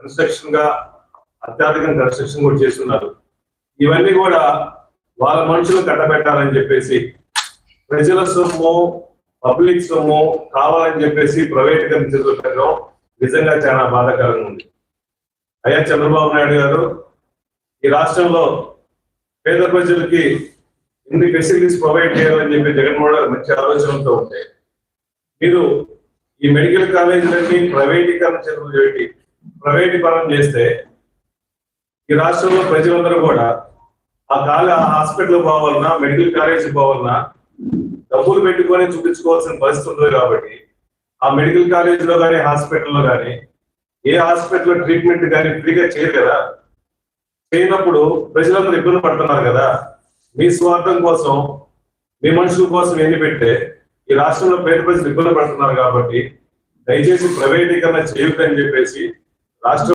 Construction గా అత్యాధికంగా construction కూడా చేస్తున్నారు. ఇవన్నీ కూడా వాళ్ళ మనుషులు కట్టబెట్టాలని చెప్పేసి ప్రజల సొమ్ము పబ్లిక్ సొమ్ము కావాలని చెప్పేసి ప్రైవేటీకరణ పెట్టడం నిజంగా చాలా బాధాకరంగా ఉంది. అయ్యా చంద్రబాబు నాయుడు గారు, ఈ రాష్ట్రంలో పేద ప్రజలకి ఇన్ని ఫెసిలిటీస్ ప్రొవైడ్ చేయాలని చెప్పి జగన్మోహన్ గారు మంచి ఆలోచనలతో ఉంటే మీరు ఈ మెడికల్ కాలేజీలన్నీ ప్రైవేటీకరణ చేసి ప్రైవేటీకరణ చేస్తే ఈ రాష్ట్రంలో ప్రజలందరూ కూడా ఆ హాస్పిటల్ పోవాలన్నా మెడికల్ కాలేజీ పోవాలన్నా డబ్బులు పెట్టుకొని చూపించుకోవాల్సిన పరిస్థితి ఉంటుంది. కాబట్టి ఆ మెడికల్ కాలేజీలో కానీ హాస్పిటల్లో కానీ ఏ హాస్పిటల్లో ట్రీట్మెంట్ కానీ ఫ్రీగా చేయరు కదా. చేయనప్పుడు ప్రజలందరూ ఇబ్బంది పడుతున్నారు కదా. మీ స్వార్థం కోసం మీ మనుషుల కోసం ఎన్ని పెట్టే ఈ రాష్ట్రంలో పేద ప్రజలు ఇబ్బంది పడుతున్నారు. కాబట్టి దయచేసి ప్రైవేటీకరణ చేయొద్దని చెప్పేసి రాష్ట్ర